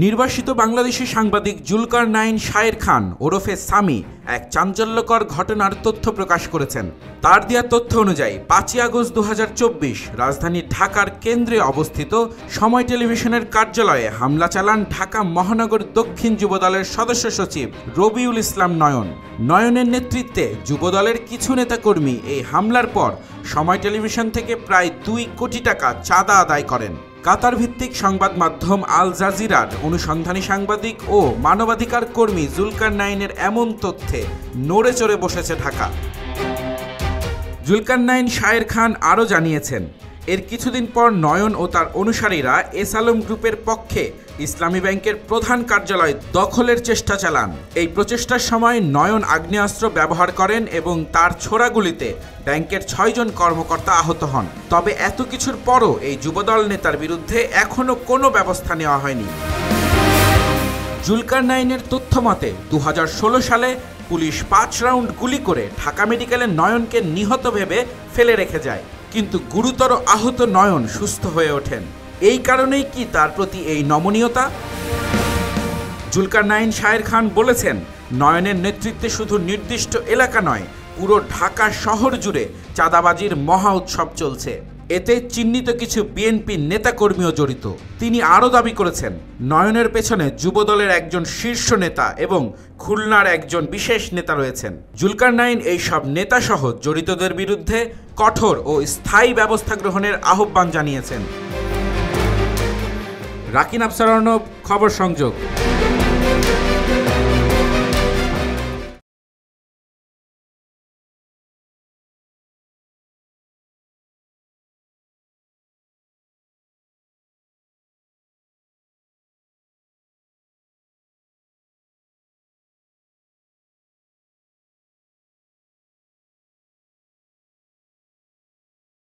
নির্বাসিত বাংলাদেশি সাংবাদিক জুলকারনাইন শায়ের খান ওরফে সামি এক চাঞ্চল্যকর ঘটনার তথ্য প্রকাশ করেছেন। তার দেয়া তথ্য অনুযায়ী 5 আগস্ট 2024 রাজধানী ঢাকার কেন্দ্রে অবস্থিত সময় টেলিভিশনের কার্যালয়ে হামলা চালান ঢাকা মহানগর দক্ষিণ যুবদলের সদস্য সচিব রবিউল ইসলাম নয়ন। নয়নের নেতৃত্বে যুবদলের কিছু নেতাকর্মী এই হামলার পর সময় টেলিভিশন থেকে প্রায় 2 কোটি টাকা চাঁদা আদায় করেন। কাতার ভিত্তিক সংবাদ মাধ্যম আল জাজিরার অনুসন্ধানী সাংবাদিক ও মানবাধিকার কর্মী জুলকারনাইনের এমন তথ্যে নড়ে চড়ে বসেছে ঢাকা। জুলকারনাইন শায়ের খান আরও জানিয়েছেন, এর কিছুদিন পর নয়ন ও তার অনুসারীরা এস আলম গ্রুপের পক্ষে ইসলামী ব্যাংকের প্রধান কার্যালয় দখলের চেষ্টা চালান। এই প্রচেষ্টার সময় নয়ন আগ্নেয়াস্ত্র ব্যবহার করেন এবং তার ছোড়া গুলিতে ব্যাংকের 6 জন কর্মকর্তা আহত হন। তবে এত কিছুর পরও এই যুবদল নেতার বিরুদ্ধে এখনও কোনো ব্যবস্থা নেওয়া হয়নি। জুলকারনাইনের তথ্য মতে 2016 সালে পুলিশ 5 রাউন্ড গুলি করে ঢাকা মেডিকেলে নয়নকে নিহত ভেবে ফেলে রেখে যায়, কিন্তু গুরুতর আহত নয়ন সুস্থ হয়ে ওঠেন। এই কারণেই কি তার প্রতি এই নমনীয়তা? জুলকারনাইন শায়ের খান বলেছেন, নয়নের নেতৃত্বে শুধু নির্দিষ্ট এলাকা নয়, পুরো ঢাকা শহর জুড়ে চাঁদাবাজির মহা উৎসব চলছে। এতে চিহ্নিত কিছু বিএনপি নেতাকর্মীও জড়িত। তিনি আরও দাবি করেছেন, নয়নের পেছনে যুবদলের একজন শীর্ষ নেতা এবং খুলনার একজন বিশেষ নেতা রয়েছেন। জুলকারনাইন এই সব নেতাসহ জড়িতদের বিরুদ্ধে কঠোর ও স্থায়ী ব্যবস্থা গ্রহণের আহ্বান জানিয়েছেন। রাকিন আফসার অর্ণব, খবর সংযোগ।